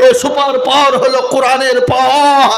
এই super power হলো কোরআনের পাওয়ার।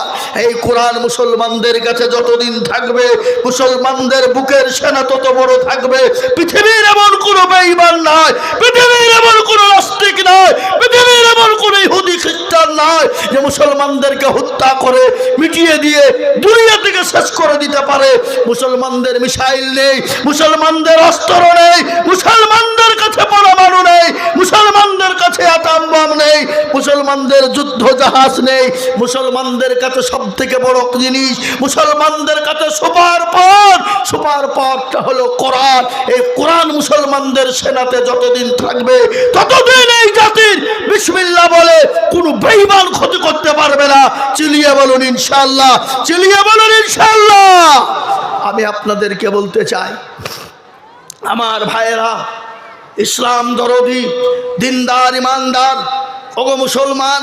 এই কোরআন মুসলমানদের কাছে যতদিন থাকবে, মুসলমানদের বুকের সেনা তত বড় থাকবে। পৃথিবীর এমন কোনো বেঈমান নাই, পৃথিবীর এমন কোনো নাস্তিক নাই, পৃথিবীর এমন কোনো ইহুদি খ্রিস্টান নাই যে মুসলমানদেরকে হত্যা করে মিটিয়ে দিয়ে দুনিয়া থেকে শেষ করে দিতে পারে। মুসলমানদের মিসাইল নেই, মুসলমানদের অস্ত্র নেই, মুসলমানদের কাছে পরমাণু নেই, মুসলমানদের কাছে আতম বোম নেই, মুসলমানদের যুদ্ধ জাহাজ নেই। মুসলমানদের কাছে সব থেকে বড় জিনিস, মুসলমানদের কাছে সুপার পাওয়ার, সুপার পাওয়ারটা হলো কোরআন। এই কোরআন মুসলমানদের সেনাতে যতদিন থাকবে ততদিন এই জাতির বিসমিল্লাহ বলে কোনো বেঈমান ক্ষতি করতে পারবে না। চিলিয়ে বলুন ইনশাআল্লাহ, চিলিয়ে বলুন ইনশাআল্লাহ। আমি আপনাদেরকে বলতে চাই, আমার ভাইয়েরা, ইসলাম দরদি, দিনদার, ইমানদার, ওগো মুসলমান,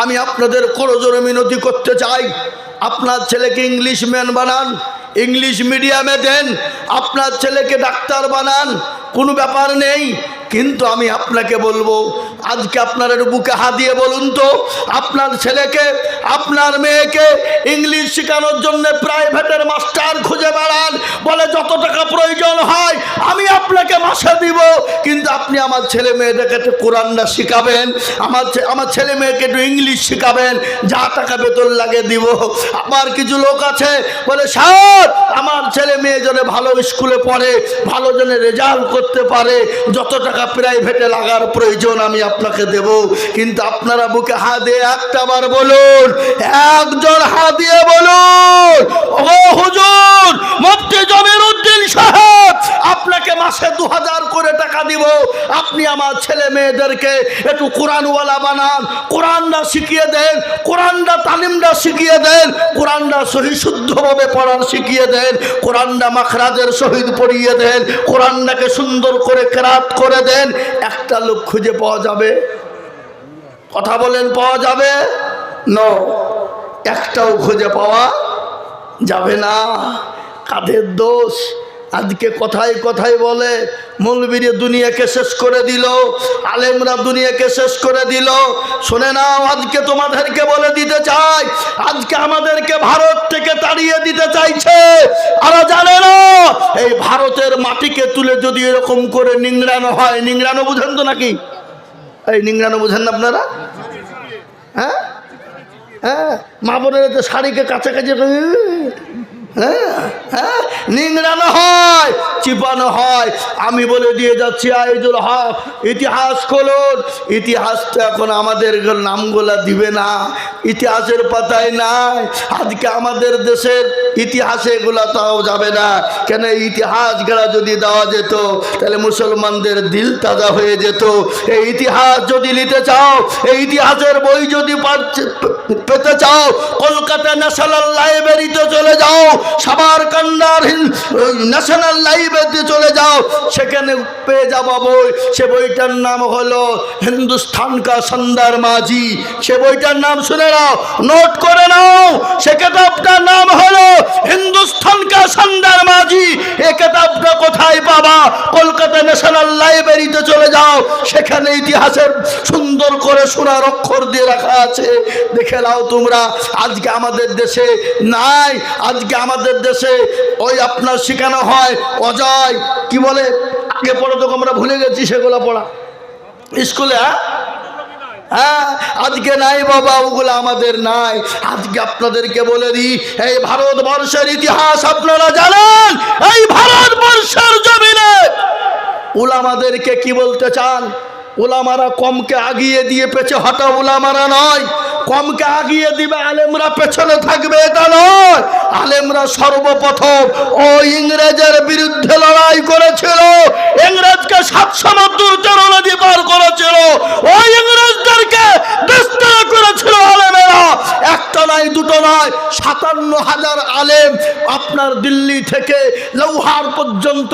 আমি আপনাদের করজোড়ে মিনতি করতে চাই, আপনার ছেলেকে ইংলিশ ম্যান বানান, ইংলিশ মিডিয়ামে দেন, আপনার ছেলেকে ডাক্তার বানান, কোনো ব্যাপার নেই। কিন্তু আমি আপনাকে বলবো, আজকে আপনার বুকে হাত দিয়ে বলুন তো, আপনার ছেলেকে, আপনার মেয়েকে ইংলিশ শেখানোর জন্য প্রাইভেটের মাস্টার খুঁজে বেড়ান, বলে যত টাকা প্রয়োজন হয় আমি আপনাকে মাসে দিব, কিন্তু আপনি আমার ছেলে মেয়েদেরকে একটু কোরআনটা শিখাবেন, আমার ছেলে মেয়েকে একটু ইংলিশ শিখাবেন, যা টাকা বেতন লাগে দিব। আবার কিছু লোক আছে বলে, স্যার আমার ছেলে মেয়ে যেন ভালো স্কুলে পড়ে, ভালো যেন রেজাল্ট করতে পারে, যত টাকা প্রাইভেটে লাগার প্রয়োজন আমি আপনাকে দেব। কিন্তু আপনারা বুকে হাত দিয়ে একটা বার বলুন, একজন হাত দিয়ে বলুন, ও হুজুর মুফতি জমির উদ্দিন সাহেব, আপনাকে মাসে 2000 করে টাকা দিব, আপনি আমার ছেলে মেয়েদেরকে একটু কোরআনওয়ালা বানান, কোরআনটা শিখিয়ে দেন, কোরআনটা তালিমটা শিখিয়ে দেন, কোরআনটা সহি শুদ্ধভাবে পড়ার শিখিয়ে দেন, কোরআনটা মাখরাজের সহিত পড়িয়ে দেন, কোরআনটাকে সুন্দর করে কেরাত করে দেন। একটা লোক খুঁজে পাওয়া যাবে? কথা বলেন, পাওয়া যাবে? নো, একটাও খুঁজে পাওয়া যাবে না। কাদের দোষ? আজকে কথায় কথায় বলে মৌলবীরা দুনিয়াকে শেষ করে দিল, আলেমরা দুনিয়াকে শেষ করে দিল। শুনে নাও, আজকে তোমাদেরকে বলে দিতে চাই, আজকে আমাদেরকে ভারত থেকে তাড়িয়ে দিতে চাইছে। আর জানে না, এই ভারতের মাটিকে তুলে যদি এরকম করে নিংড়ানো হয়, নিংড়ানো বুঝেন তো নাকি? এই নিংড়ানো বুঝেন না আপনারা? হ্যাঁ হ্যাঁ, মা বোনেরা তো শাড়িকে কাছাকাছি নিংড়ানো হয়, চিপানো হয়। আমি বলে দিয়ে যাচ্ছি, আইজুল হক, ইতিহাস খোলুন। ইতিহাসটা এখন আমাদের নামগুলা দিবে না, ইতিহাসের পাতায় নাই। আজকে আমাদের দেশের ইতিহাসে এগুলা তাও যাবে না। কেন? ইতিহাসগুলা যদি দেওয়া যেত তাহলে মুসলমানদের দিল তাজা হয়ে যেত। এই ইতিহাস যদি নিতে চাও, এই ইতিহাসের বই যদি পেতে চাও, কলকাতা ন্যাশনাল লাইব্রেরিতে চলে যাও, সাবারকান্দার ন্যাশনাল লাইব্রেরিতে চলে যাও, সেখানে পেয়ে যাবো বই। সে বইটার নাম হলো হিন্দুস্তান কা সন্দার মাঝি। সে বইটার নাম শুনে নাও, নোট করে নাও। সে কিতাবটার নাম হলো হিন্দুস্তান কা সন্দার মাঝি। এই কিতাবটা কোথায় পাবা? কলকাতা ন্যাশনাল লাইব্রেরিতে চলে যাও, সেখানে ইতিহাসের সুন্দর করে সোনার অক্ষর দিয়ে রাখা আছে, দেখে নাও তোমরা। আজকে আমাদের দেশে নাই। আজকে আমাদের দেশে ওই আপনার শেখানো হয় অজয়, কি বলে আগে পড়া, তো আমরা ভুলে গেছি সেগুলো পড়া স্কুলে। হ্যাঁ, আজকে নাই বাবা, ওগুলো আমাদের নাই। আজকে আপনাদেরকে বলে দিই, এই ভারতবর্ষের ইতিহাস আপনারা জানেন? এই ভারতবর্ষের জমিনে উলামাদেরকে কি বলতে চান? উলামারা কমকে আগিয়ে দিয়ে পেছে হটা উলামারা নয়, কমকে আগিয়ে দিবে আলেমরা পেছনে থাকবে এটা নয়। আলেমরা সর্বপ্রথম ও ইংরেজের বিরুদ্ধে লড়াই করেছিল, ইংরেজকে 7 সমুদ্র নদী পার করেছিল, ওই ইংরেজদেরকে দেশত্যাগ করেছিল আলেমেরা। একটা নয়, দুটো নয়, 57,000 আলেম। আপনার দিল্লি থেকে লৌহার পর্যন্ত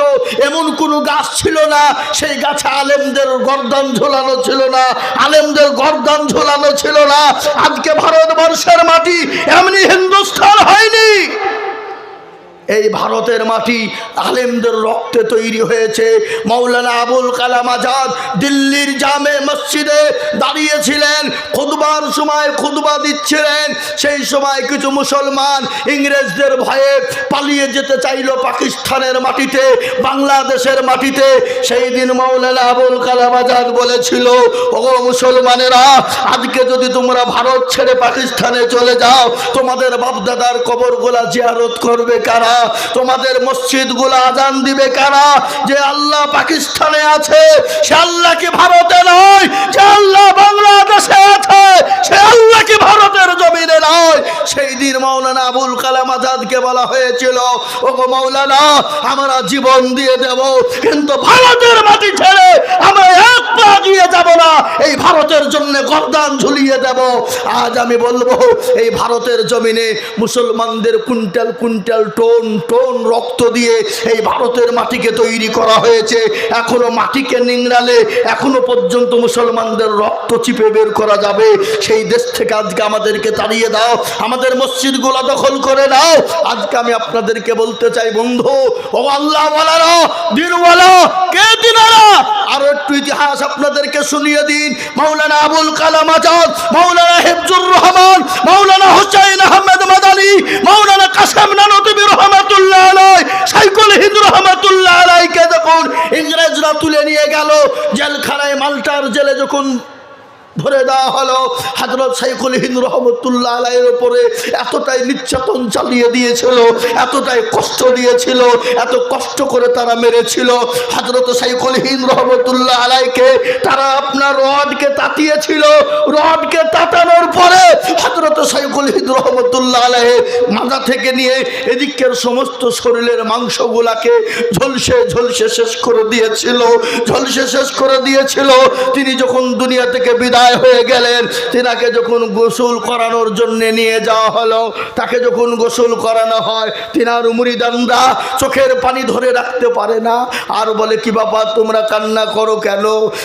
এমন কোনো গাছ ছিল না সেই গাছে আলেমদের গর্দান ঝোলানো ছিল না, আলেমদের গর্দান ঝোলানো ছিল না। আজকে ভারতবর্ষের মাটি এমনি হিন্দুস্তান হয়নি। এই ভারতের মাটি আলেমদের রক্তে তৈরি হয়েছে। মাওলানা আবুল কালাম আজাদ দিল্লির জামে মসজিদে দাঁড়িয়েছিলেন, খুতবার সময় খুতবা দিচ্ছিলেন। সেই সময় কিছু মুসলমান ইংরেজদের ভয়ে পালিয়ে যেতে চাইল পাকিস্তানের মাটিতে, বাংলাদেশের মাটিতে। সেই দিন মাওলানা আবুল কালাম আজাদ বলেছিল, ওগো মুসলমানেরা, আজকে যদি তোমরা ভারত ছেড়ে পাকিস্তানে চলে যাও, তোমাদের বাপদাদার কবরগুলা জিয়ারত করবে কারা? তোমাদের মসজিদগুলো আজান দিবে কারা? যে আল্লাহ পাকিস্তানে আছে সে আল্লাহ কি ভারতে নয়? যে আল্লাহ বাংলাদেশে আছে সে আল্লাহ কি ভারতের জমিনে নয়? সেই দিন মাওলানা আবুল কালাম আজাদকে বলা হয়েছিল, ওগো মাওলানা, আমরা জীবন দিয়ে দেব, কিন্তু ভারতের মাটি ছেড়ে আমরা এক পা দিয়ে যাব না, এই ভারতের জন্য গর্দান ঝুলিয়ে দেব। আজ আমি বলবো, এই ভারতের জমিনে মুসলমানদের কুইন্টাল কুইন্টাল টন টন রক্ত দিয়ে এই ভারতের মাটিকে তৈরি করা হয়েছে। এখনো মাটিকে নিংড়ালে এখনো পর্যন্ত মুসলমানদের রক্ত চিপে বের করা যাবে। সেই দেশ থেকে আজকে আমাদেরকে তাড়িয়ে দাও, আমাদের মসজিদগুলো দখল করে নাও। আজকে আমি আপনাদেরকে বলতে চাই, বন্ধু, ও আল্লাহ ওয়ালারা, দিনওয়ালা, কে দিনারা, আরো একটু ইতিহাস আপনাদেরকে শুনিয়ে দিন। মাওলানা আবুল কালাম আজাদ, মাওলানা হিফজুর রহমান, মাওলানা হুসাইন আহমেদ মাদানী, মাওলানা কাসেম নানতুবি রহমাতুল্লাহ আলাইহি, শাইখুল হিন্দ রহমাতুল্লাহ আলাইহিকে যখন ইংরেজরা তুলে নিয়ে গেল জেলখানায়, মাল্টার জেলে যখন ভরে দেওয়া হলো, হযরত শাইখুল হিন্দ রহমাতুল্লাহ আলাইহির উপরে এতটাই নির্যাতন চালিয়ে দিয়েছিল, এতটাই কষ্ট দিয়েছিল, এত কষ্ট করে তারা মেরেছিল। হযরত শাইখুল হিন্দ রহমাতুল্লাহ আলাইহিকে তারা আপনার রডকে তাতিয়েছিল। রডকে তাতানোর পরে হযরত শাইখুল হিন্দ রহমাতুল্লাহ আলাইহি মাথা থেকে নিয়ে এদিকের সমস্ত শরীরের মাংসগুলাকে ঝলসে ঝলসে শেষ করে দিয়েছিল, ঝলসে শেষ করে দিয়েছিল। তিনি যখন দুনিয়া থেকে বিদায় হয়ে গেলেন, তিনাকে যখন গোসল করানোর জন্য নিয়ে যাওয়া হলো, তাকে যখন গোসল করানো হয়, তিনার মুরিদানরা চোখের পানি ধরে রাখতে পারে না, আর বলে, কি বাবা তোমরা কান্না করো কেন?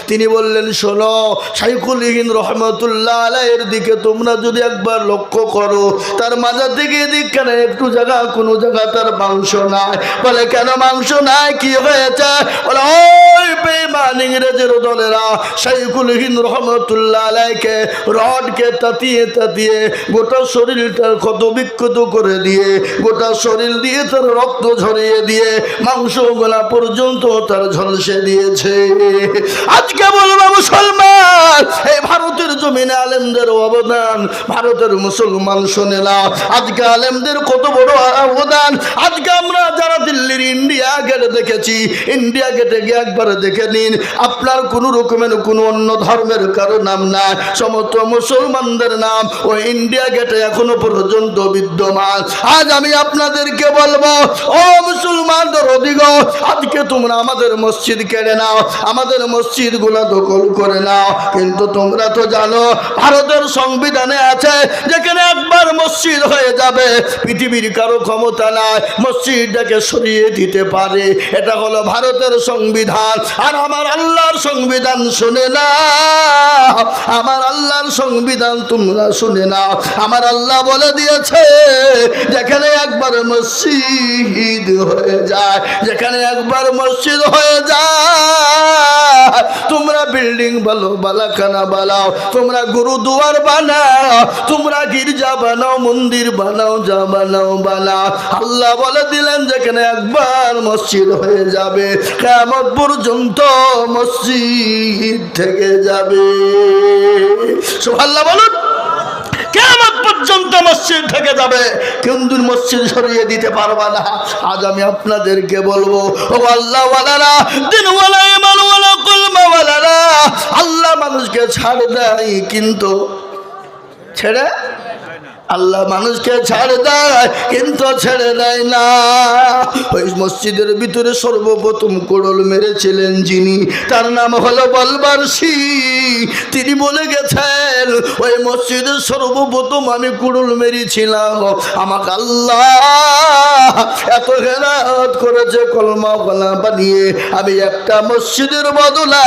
তিনি বললেন, শোনো, শাইখুল হিন্দ রহমাতুল্লাহ আলাইহির দিকে তোমরা যদি একবার লক্ষ্য করো, তার মাজা থেকে এদিকখানে একটু জায়গা, কোনো জায়গা তার মাংস নাই। বলে, কেন মাংস নাই, কি হয়েছে? বলে, ওই বেঈমান ইংরেজের দলেরা শাইখুল হিন্দ রহমাতুল্লাহ আলাইহিকে রডকে তাতিয়ে তাতিয়ে গোটা শরীরটা ক্ষত বিক্ষত করে দিয়ে, গোটা শরীর দিয়ে তার রক্ত ঝরিয়ে দিয়ে মাংসগুলা পর্যন্ত তার ঝলসে দিয়েছে। আজকে বলবো মুসলমান, এই ভারতের জমিনে আলেমদের অবদান, ভারতের মুসলমান শোনে না। আজকে আলেমদের কত বড় অবদান। আজকে আমরা যারা দিল্লির ইন্ডিয়া গেটে দেখেছি, ইন্ডিয়া গেটে গিয়ে একবার দেখে নিন, আপনার কোনো রকমের কোনো অন্য ধর্মের কারো নাম না, সমস্ত মুসলমানদের নাম ওই ইন্ডিয়া গেটে এখনো পর্যন্ত বিদ্যমান। আজ আমি আপনাদেরকে বলবো, ও মুসলমানদের অধিক, আজকে তোমরা আমাদের মসজিদ কেড়ে নাও, আমাদের মসজিদ গুলা দখল করে নাও, কিন্তু তোমরা তো জানো ভারতের সংবিধানে আছে, যেখানে একবার মসজিদ হয়ে যাবে পৃথিবীর কারো ক্ষমতা নাই মসজিদটাকে সরিয়ে দিতে পারে। এটা হলো ভারতের সংবিধান। আর আমার আল্লাহর সংবিধান শুনে না, আমার আল্লাহর সংবিধান তোমরা শুনে নাও। আমার আল্লাহ বলে দিয়েছে, যেখানে একবার মসজিদ হয়ে যায়, যেখানে একবার মসজিদ হয়ে যায়, তোমরা বিল্ডিং বানাও, বালাখানা বানাও, তোমরা গুরুদুয়ার বানাও, তোমরা গির্জা বানাও, মন্দির বানাও, যা বানাও বানাও। আল্লাহ বলে দিলেন, যেখানে একবার মসজিদ হয়ে যাবে কিয়ামত পর্যন্ত মসজিদ থেকে যাবে। সুবহানাল্লাহ বলুন। কিয়ামত পর্যন্ত মসজিদ থেকে যাবে, কিন্তু মসজিদ সরিয়ে দিতে পারবা না। আজ আমি আপনাদেরকে বলবো, ও আল্লাহ ওয়ালারা, দিনওয়ালা, ইমানওয়ালা, কুলমাওয়ালারা, আল্লাহ মানুষকে ছাড় দেয়, কিন্তু ছেড়ে আল্লাহ মানুষকে ছাড় দেয়, কিন্তু ছেড়ে দেয় না। ওই মসজিদের ভিতরে সর্বপ্রথম কোড়ল মেরেছিলেন যিনি, তার নাম হলো বলবারসি। তিনি বলে গেছেন, ওই মসজিদের সর্বপ্রথম আমি কোড়ল মেরেছিলাম, আমাকে আল্লাহ এত হেরাত করেছে, কলমা কলা বানিয়ে আমি একটা মসজিদের বদলা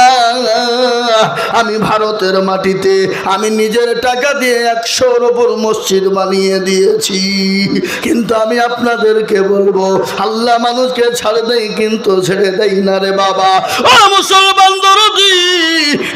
আমি ভারতের মাটিতে আমি নিজের টাকা দিয়ে 100-র উপর মসজিদ বানিয়ে দিয়েছি। কিন্তু আমি আপনাদেরকে বলবো, আল্লাহ মানুষকে ছাড়ে দেয় কিন্তু ছেড়ে দেয় না রে বাবা। ও মুসলমান দরদি,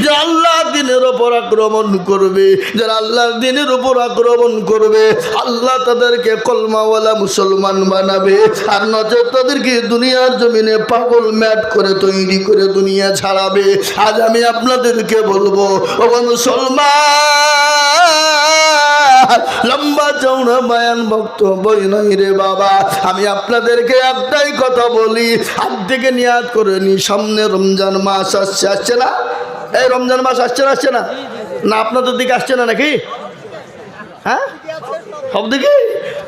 যে আল্লাহ দিনের ওপর আক্রমণ করবে, যারা আল্লাহর দিনের উপর আক্রমণ করবে, আল্লাহ তাদেরকে কলমাওয়ালা মুসলমান বানাবে, আর নচেত তাদেরকে দুনিয়ার জমিনে পাগল ম্যাট করে তৈরি করে দুনিয়া ছাড়াবে। আজ আমি আপনাদেরকে বলবো, ও মুসলমান, লম্বা চৌড়া বায়ান বক্তব্য নাই রে বাবা। আমি আপনাদেরকে একটাই কথা বলি, হাত থেকে নিয়াত করে নি, সামনে রমজান মাস আসছে, আসছে না? এই রমজান মাস আসছে না, আসছে না? না আপনাদের দিকে আসছে না নাকি? হ্যাঁ, সব দিকে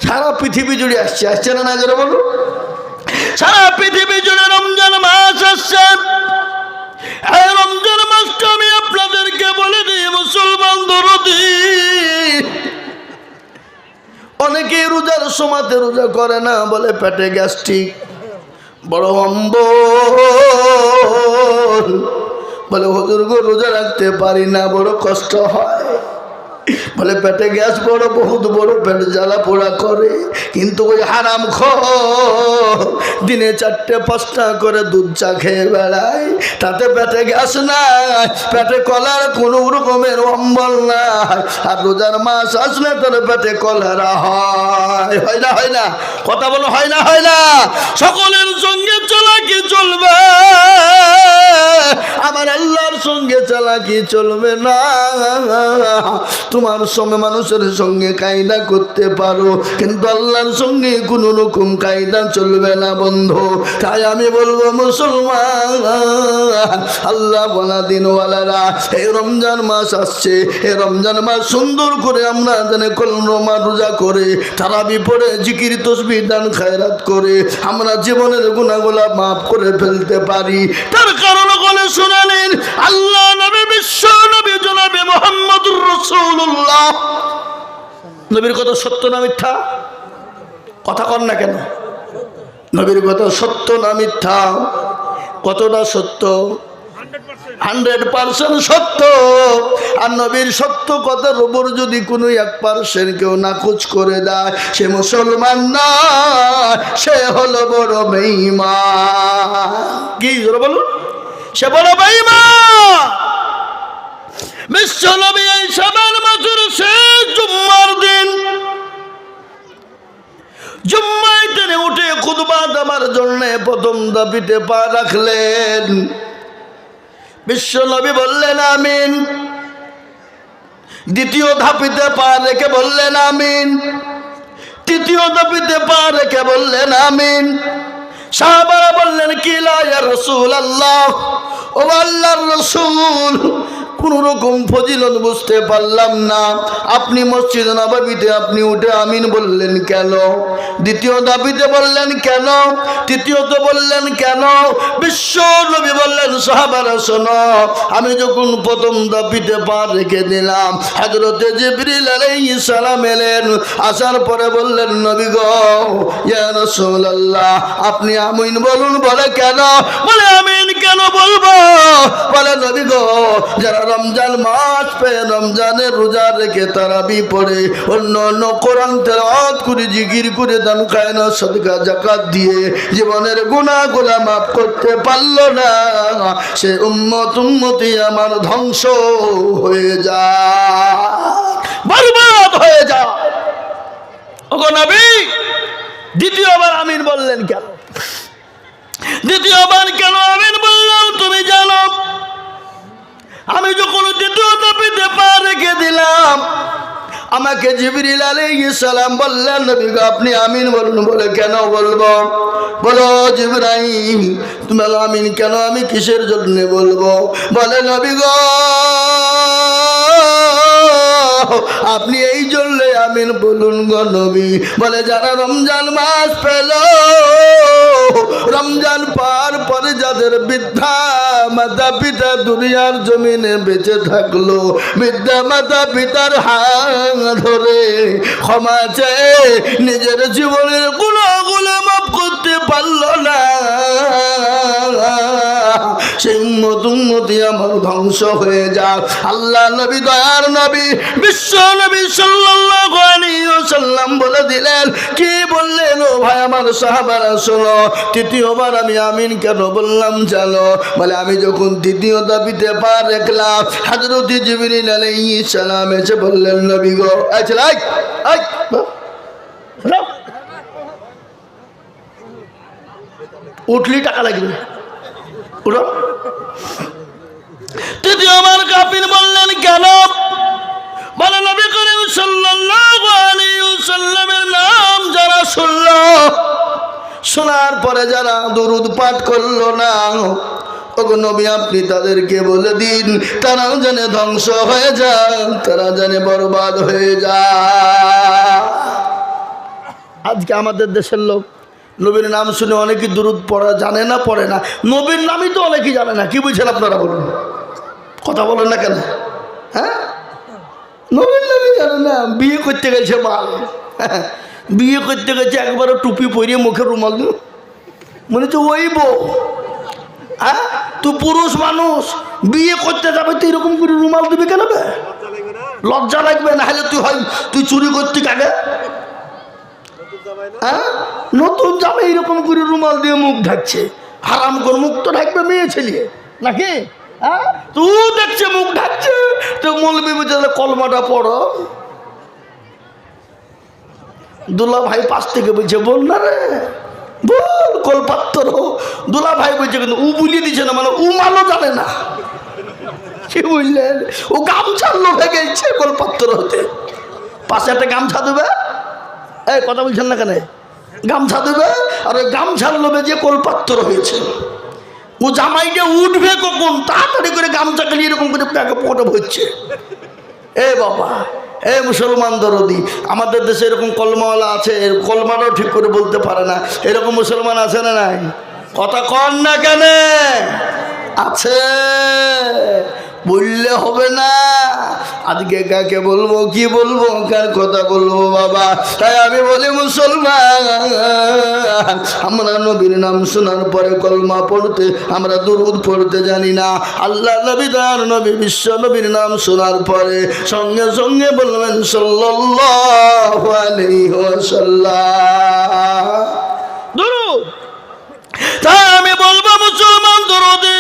সারা পৃথিবী জুড়ে আসছে, আসছে না? না যারা বলো, সারা পৃথিবী জুড়ে রমজান মাস আসছে। এই রমজান মাসটা আমি আপনাদেরকে বলে দিই মুসলমান দরদি, অনেকেই রোজার সময়তে রোজা করে না, বলে পেটে গ্যাস্ট্রিক, বড় অম্বল, বলে হুজুর গো রোজা রাখতে পারি না, বড় কষ্ট হয়, বলে পেটে গ্যাস বড়, বহুত বড় পেট জ্বালা পোড়া করে। কিন্তু ওই হারাম খোর দিনে 4-5টা করে দুধ চা খেয়ে বেড়ায়, তাতে পেটে গ্যাস নাই, পেটে কলার কোনো রকমের অম্বল নাই। আর রোজার মাস আসলে তোর পেটে কলেরা হয়, হয় না? হয় না? কথা বলো, হয় না? হয় না? সকলের সঙ্গে চালাকি চলবে, আমার আল্লাহর সঙ্গে চালাকি চলবে না। তোমার সঙ্গে মানুষের সঙ্গে কায়দা করতে পারো, কিন্তু আল্লাহর সঙ্গে কোন রকম কায়দা চলবে না বন্ধু। তাই আমি বলবো মুসলমান, আল্লাহ বলা দিনওয়ালারা, এই রমজান মাস আসছে, এই রমজান মাস সুন্দর করে আমরা জানে কলমা রোজা করে, তারাবি পড়ে, জিকির তসবিহ দান খায়রাত করে আমরা জীবনের গুনাহগুলো মাফ করে ফেলতে পারি। তার কারণ বলে শুনালেন আল্লাহ নবী, বিশ্ব নবী জনাবে মুহাম্মদুর রাসূলুল্লাহ। নবীর কথা সত্য না মিথ্যা? কথা কন না কেন? নবীর কথা সত্য না মিথ্যা? কতটা সত্য? 100% সত্য। আর নবীর সত্য কথার উপর যদি কোনো 1% কেউ নাকচ করে দেয়, সে মুসলমান না, সে হলো বড় বেঈমান। কি জোরে বলুন? সে বড় বেঈমান। বিশ্ব নবী এই শাবান মাসের শেষ জুম্মার দিন জুম্মায় তিনি উঠে খুতবা দেওয়ার জন্য প্রথম দাবিতে পা রাখলেন। বিশ্ব নবী বললেন আমিন। দ্বিতীয় ধাপিতে পা রেখে বললেন আমিন। তৃতীয় ধাপিতে পা রেখে বললেন আমিন। সাহাবারা বললেন কি লা ইয়া রাসূলুল্লাহ, ও আল্লাহর রাসূল, কোন রকম ফজিলত বুঝতে পারলাম না, আপনি মসজিদ নববীতে আপনি উঠে আমিন বললেন কেন? দ্বিতীয় দাবিতে বললেন কেন? তৃতীয়ত বললেন কেন? বিশ্ব নবী বললেন সাহাবারা শোনো, আমি যখন প্রথম দাবিতে পা রেখে দিলাম, হযরতে জিবরিল আলাইহিস সালাম এলেন, আসার পরে বললেন নবী গো ইয়া রাসূলুল্লাহ, আপনি আমিন বলুন। বলে কেন? বলে আমিন কেন বলবো? বলে নবী গো, যারা রমজান মাস পেয়ে রমজানের রোজা রেখে তারাবি পড়ে, অন্য অন্য কোরআন তেলাওয়াত করে, জিকির করে, দান খায়রাত সদকা যাকাত দিয়ে জীবনের গুনাহগুলো মাফ করতে পারলো না, সে উম্মতি আমার ধ্বংস হয়ে যায়, বরবাদ হয়ে যায়। ওগো নবী, দ্বিতীয়বার আমিন বললেন কেন? দ্বিতীয়বার কেন আমিন বললাম তুমি জানো? আমি যখন দ্বিতীয় দাবিতে পা রেখে দিলাম, আমাকে জিবরিল আলাইহিস সালাম বললেন নবী গো আপনি আমিন বলুন। বলে কেন বলবো? বলো জিবরাইল তুমি আমিন কেন? আমি কিসের জন্য বলবো? বলে নবী গো আপনি এই জন্য আমিন বলুন গো নবী। বলে যারা রমজান মাস পেল, রমজান পার পরে যাদের বৃদ্ধা মাতা পিতা দুনিয়ার জমিনে বেঁচে থাকলো, বৃদ্ধা মাতা পিতার হাত ধরে ক্ষমা চেয়ে নিজের জীবনের গুনাহগুলো মাফ করতে পারলো না, সেই উম্মতি আমার ধ্বংস হয়ে যাক। আল্লাহ নবী, দয়ার নবী, বিশ্ব নবী সাল্লাল্লাহু আলাইহি সাল্লাম বলে দিলেন। কি বললেন ও ভাই আমার সাহাবারা শোনো, তৃতীয়বার আমি আমিন কেন বললাম জানো? বলে আমি যখন দ্বিতীয় দাবিতে পা রাখলাম, হযরত জিবরিল আলাইহিস সালাম এসে বললেন নবী গো, এই ছেলে এই উঠলি টাকা লাগবে, উঠো। তৃতীয়বার কাফির বললেন কেন? বলে নবী করিম সাল্লাল্লাহু আলাইহি ওয়াসাল্লামের নাম যারা শুনলো, শোনার পরে যারা দরুদ পাঠ করলো না, ওগো নবী আপনি তাদেরকে বলে দিন তারাও জানে ধ্বংস হয়ে যায়, তারা জানে বরবাদ হয়ে যায়। আজকে আমাদের দেশের লোক নবীর নাম শুনে অনেকে দরুদ পড়া জানে না, পড়ে না। নবীর নামই তো অনেকেই জানে না। কি বুঝছেন আপনারা বলুন, কথা বলেন না কেন? হ্যাঁ, নবীর নামই জানে না। বিয়ে করতে গেছে মাল, বিয়ে করতে গেছে একবারও টুপি পরিয়ে মুখে রুমাল দিল, মনে হচ্ছে ওই বউ। হ্যাঁ, তুই পুরুষ মানুষ বিয়ে করতে যাবে তো এরকম করে রুমাল দিবি কেন? লজ্জা লাগবে না? হলে তুই চুরি করতে কাকে? হ্যাঁ, নতুন জামা এরকম করে রুমাল দিয়ে মুখ ঢাকছে। হারাম কর, মুখ তো ঢাকবে মেয়ে ছেলে নাকি? হ্যাঁ, তুই দেখছে মুখ ঢাকছে, তো মৌলবি বুঝে কলমাটা পড়ো। দুলা ভাই পাশ থেকে বলছে বল না রে, বল কলপাত্তর। দুলা ভাই বলছে কিন্তু উ বুলিয়ে দিচ্ছে না, মানে উ মানো জানে না। কি বুঝলেন? ও গামছার লোভে গেছে কলপাত্তর হতে। পাশে একটা গামছা দেবে, এই কথা বলছেন না কেন? গামছা দেবে, আর ওই গামছার লোভে যে কলপাত্তর হয়েছে। ও জামাইটা উঠবে কখন, তাড়াতাড়ি করে গামছা গেলে এরকম করে প্যাকে পটে ভরছে। এ বাবা, এ মুসলমান দরদি, আমাদের দেশে এরকম কলমাওয়ালা আছে, কলমাটাও ঠিক করে বলতে পারে না। এরকম মুসলমান আছে না নাই? কথা কন না কেন? আছে, বললে হবে না। আজকে কাকে বলবো, কি বলবো, কার কথা বলবো বাবা? তাই আমি বলি মুসলমান, আমরা নবীর নাম শোনার পরে কলমা পড়তে, আমরা দুরূদ পড়তে জানি না। আল্লাহ নবী দয়ার নবী বিশ্ব নবীর নাম শোনার পরে সঙ্গে সঙ্গে বলবেন সাল্লাল্লাহু আলাইহি ওয়াসাল্লাম দুরূদ। তাই আমি বলবো মুসলমান দরদি,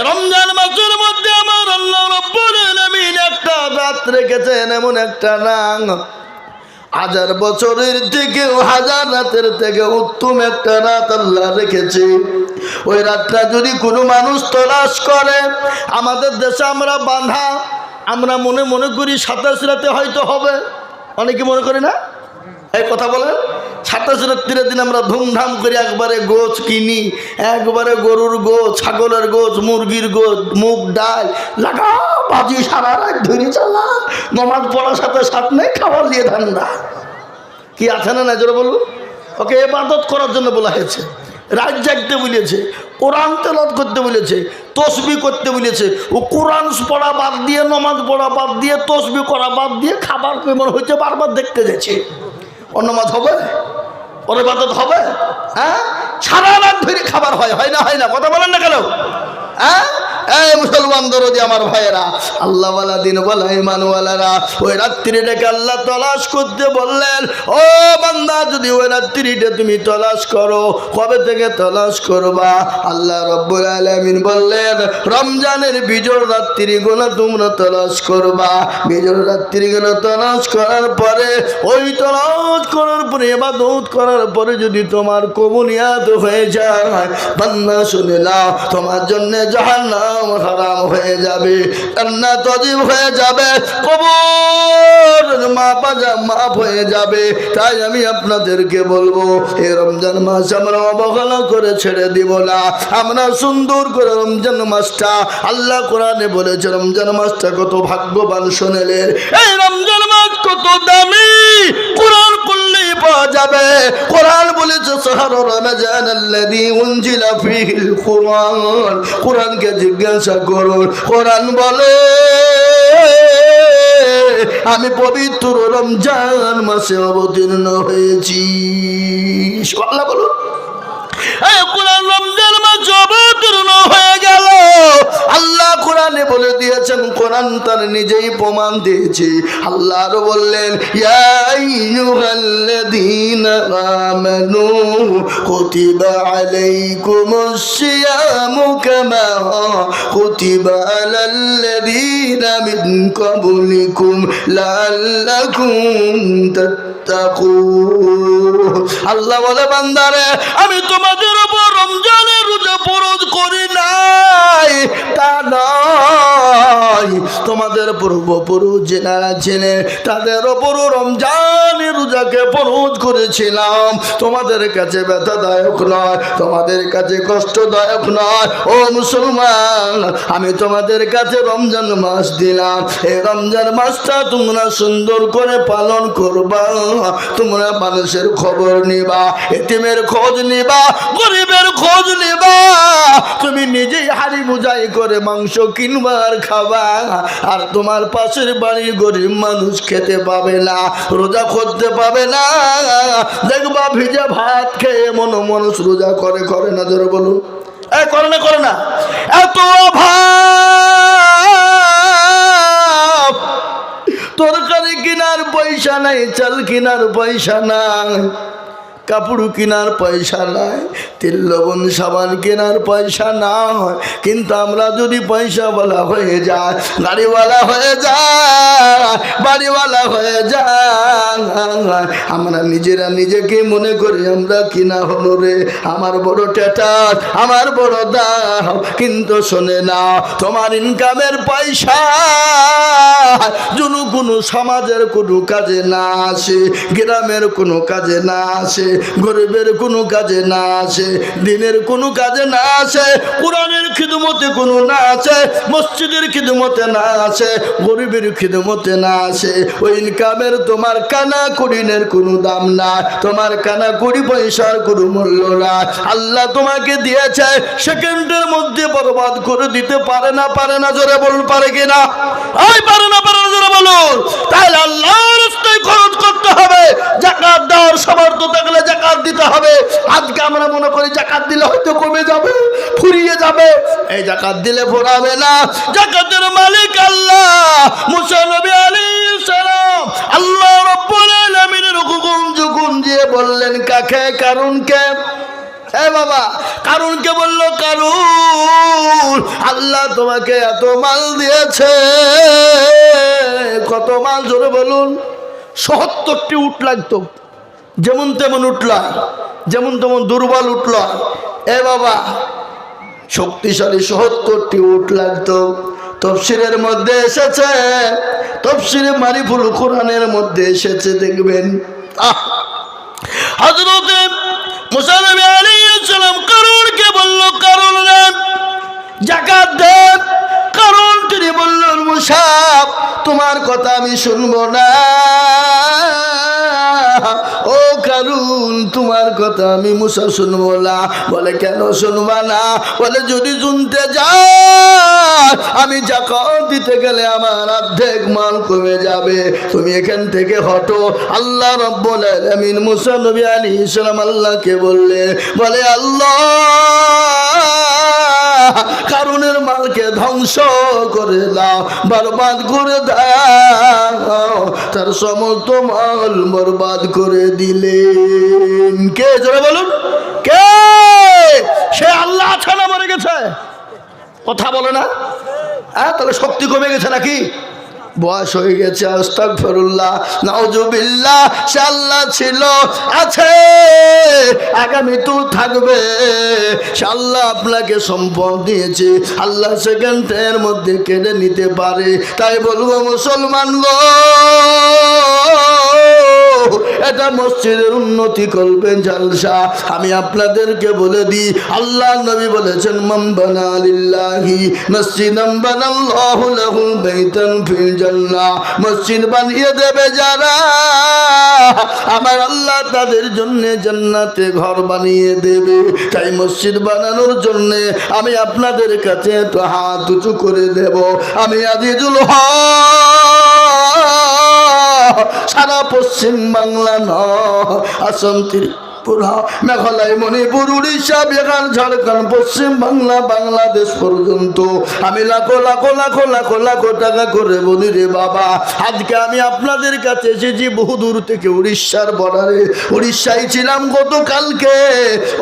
রমজান মাসের মধ্যে আমার আল্লাহ রাব্বুল আলামিন একটা রাত রেখেছেন, এমন একটা নাম, হাজার বছরের থেকেও, হাজার রাতের থেকে উত্তম একটা রাত আল্লাহ রেখেছে। ওই রাতটা যদি কোনো মানুষ তলাশ করে, আমাদের দেশে আমরা বাঁধা, আমরা মনে মনে করি 27 রাতে হয়তো হবে, অনেকে মনে করি না? এই কথা বলেন, 27 রাত্রির দিন আমরা ধুমধাম করে একবারে গোছ কিনি, একবারে গরুর গোছ, ছাগলের গোছ, মুরগির গোছ, মুগ ডাল লাগা বাজি সারা রাত ধরে চালা, নমাজ পড়ার সাথে সাথ নেই, খাবার দিয়ে ধান্দা। কি আছে না? জোরে বলুন। ওকে ইবাদত করার জন্য বলা হয়েছে, রাত জাগতে বলেছে, কোরআন তেলাওয়াত করতে বলেছে, তসবিহ করতে বলেছে। ও কোরআন পড়া বাদ দিয়ে, নমাজ পড়া বাদ দিয়ে, তসবিহ করা বাদ দিয়ে খাবার কেমন হয়েছে বারবার দেখতে যাচ্ছে। অন্নমাজ হবে, ওর ইবাদত হবে? হ্যাঁ, সারা রাত ধরে খাবার হয়, হয় না? হয় না? কথা বলেন না কেন? হ্যাঁ, এই মুসলমান দরদি আমার ভাইয়েরা, আল্লাহওয়ালা দিনওয়ালা ইমানওয়ালারা, ওই রাত্রিটাকে আল্লাহ তলাশ করতে বললেন। ও বান্দা, যদি ওই রাত্রিটা তুমি তলাশ করো, কবে থেকে তলাশ করবা? আল্লাহ রাব্বুল আলামিন বললেন রমজানের বিজোড় রাত্রিগুলো তোমরা তলাশ করবা। বিজোড় রাত্রিগুলো তলাশ করার পরে, ওই তলাশ করার পরে, ইবাদত করার পরে যদি তোমার কবুলিয়াত হয়ে যায়, বান্দা শুনে নাও, তোমার জন্য জাহান্নাম হারাম হয়ে যাবে, জান্নাত ওয়াজিব হয়ে যাবে, কবর মাপ হয়ে যাবে। তাই আমি আপনাদেরকে বলবো, এই রমজান মাস আমরা অবহেলা করে ছেড়ে দিব না। আমরা সুন্দর করে রমজান মাসটা, আল্লাহ কোরআনে বলেছে রমজান মাসটা কত ভাগ্যবান শুনেলেন। এই রমজান মাস কত দামি, কোরআন পড়লেই পাওয়া যাবে। কোরআন বলেছে শাহরু রমজান আল্লাযী উনজিলা ফীহিল কুরআন। কোরআনকে জিজ্ঞাসা করুন, কোরআন বলে আমি পবিত্র রমজান মাসে অবতীর্ণ হয়েছি। সুবহানাল্লাহ বলুন। এই কোরআন রমজান মাস বছর অবতীর্ণ হয়ে গেল। আল্লাহ কোরআনে বলে দিয়েছেন, কোরআন তার নিজেই প্রমাণ দিয়েছে। আল্লাহ আরো বললেন, ইয়া আইয়ুহাল্লাযীনা আমানু কুতিবা আলাইকুমুস সিয়ামু কামা কুতিবা আলাল্লাযীনা মিন ক্বাবলিকুম লাআল্লাকুম তাত্তাকুন। আল্লাহ বলে, বান্দারে আমি তোমাদের উপর রমজানের রোজা ফরজ করি নাই, তা নয়, তোমাদের পূর্বপুরুষ যারা ছিলেন তাদের উপর রমজানের রোজাকে ফরজ করেছিলাম। তোমাদের কাছে ব্যথাদায়ক নয়, তোমাদের কাছে কষ্টদায়ক নয়। ও মুসলমান, আমি তোমাদের কাছে রমজান মাস দিলাম। এই রমজান মাসটা তোমরা সুন্দর করে পালন করবা। তোমরা মানুষের খবর নিবা, এতিমের খোঁজ নিবা, গরিবের খোঁজ নিবা। তুমি নিজেই হাড়ি বুঝাই করে মাংস কিনবা আর খাবা, আর তোমার পাশের বাড়ির গরিব মানুষ খেতে পাবে না, রোজা করতে পাবে না। দেখবা ভিজে ভাত খেয়ে মানুষ রোজা করে, করে না? ধরে বলুন, করে না, করে না? এত অভাব, তরকারি কেনার পয়সা নাই, চাল কেনার পয়সা নাই, কাপড় কেনার পয়সা নাই, তেল লবণ সাবান কেনার পয়সা না হয়। কিন্তু আমরা যদি পয়সাওয়ালা হয়ে যায়, গাড়িওয়ালা হয়ে যায়, বাড়িওয়ালা হয়ে যায়, আমরা নিজেরা নিজেকে মনে করি আমরা কিনা হলো রে, আমার বড় টেটার, আমার বড় দাম। কিন্তু শোনে না, তোমার ইনকামের পয়সা যদি কোনো সমাজের কোনো কাজে না আসে, গ্রামের কোনো কাজে না আসে, গরিবের কোনো কাজে না আসে, দিনের কোনো কাজে না আসে, কোরআনের খিদমতে কোনো না আসে, মসজিদের খিদমতে না আসে, গরিবের খিদমতে না আসে, ওই ইনকামের তোমার কানা কুড়িনের কোনো দাম না, তোমার কানা কুড়ি পয়সার কোনো মূল্য না। আল্লাহ তোমাকে দিয়েছে, সেকেন্ডের মধ্যে বরবাদ করে দিতে পারে না? পারে না? জোরে বলুন, পারে কিনা? পারে না? পারে না? জোরে বলুন। তাহলে আল্লাহর রাস্তায় খরচ করতে হবে। যাকাত দেওয়ার সামর্থ্য থাকলে যাকাত দিতে হবে। আজকে আমরা মনে করি যাকাত দিলে হয়তো কমে যাবে, ফুরিয়ে যাবে। এই যাকাত দিলে ফুরাবে না। যাকাতের মালিক আল্লাহ। মুসা নবী আলাইহিস সালাম আল্লাহ রাব্বুল আলামিনের হুকুম যখন দিয়ে বললেন কাকে? কারুনকে। বাবা, কারুনকে বললো, কারুন আল্লাহ তোমাকে এত মাল দিয়েছে। কত মাল? জোরে বলুন। ৭০টি উট লাগতো, যেমন তেমন উঠল, যেমন তেমন দুর্বল উঠল। বাবা, শক্তিশালী ৭০টি উট লাগতো। তাফসীরের মধ্যে এসেছে, তাফসীরে মারিফুল কোরআনের মধ্যে এসেছে, দেখবেন হযরত মুসা নবী আলাইহিস সালাম কারুনকে বলল, কারুন যাকাত দে। কারণ তিনি বললেন, মুসা তোমার কথা আমি শুনবো না। ও কারুন, তোমার কথা আমি মুসা শুনবো না। বলে, কেন শুনবা না? বলে, যদি শুনতে যাও আমি যাকাত দিতে গেলে আমার অর্ধেক মাল কমে যাবে, তুমি এখান থেকে হটো। আল্লাহ রাব্বুল আলামিন মুসা নবী আলাইহিস সালাম আল্লাহকে বললে, বলে আল্লাহ কারুনের মালকে ধ্বংস করে দাও, বরবাদ করে দাও। তার সমস্ত মাল বরবাদ করে দিলেন। কে? জোরে বলুন, কে? সে আল্লাহ আছে না মরে গেছে? কথা বলে না? তাহলে শক্তি কমে গেছে নাকি? বয়স হয়ে গেছে। আস্তাগফিরুল্লাহ, নাউজুবিল্লাহ। সে আল্লাহ ছিল, আছে, আগামী তো থাকবে। সে আল্লাহ আপনাকে সম্পদ দিয়েছে, আল্লাহ সেকেন্ডের মধ্যে কেড়ে নিতে পারে। তাই বলবো মুসলমান গো, এটা মসজিদের উন্নতি করবেন জলসা। আমি আপনাদেরকে বলে দিই, আল্লাহ নবী বলেছেন, মান বানা লিল্লাহি মসজিদান বানাল্লাহু লাহু বাইতান ফিল জান্নাহ। মসজিদ বানিয়ে দেবে যারা, আমার আল্লাহ তাদের জন্য জান্নাতে ঘর বানিয়ে দেবে। তাই মসজিদ বানানোর জন্য আমি আপনাদের কাছে একটু হাত উঁচু করে দেব। আমি আজিজুল হক, সারা পশ্চিম বাংলা নয়, আসাম পুরা মেঘালয়, মণিপুর, উড়িষ্যা, বিহার, ঝাড়খণ্ড, পশ্চিম বাংলা, বাংলাদেশ পর্যন্ত আমি লাখো লাখো লাখো লাখো লাখো টাকা করে বলি রে বাবা, আজকে আমি আপনাদের কাছে এসেছি বহু দূর থেকে, উড়িষ্যার বর্ডারে। উড়িষ্যায় ছিলাম গতকালকে।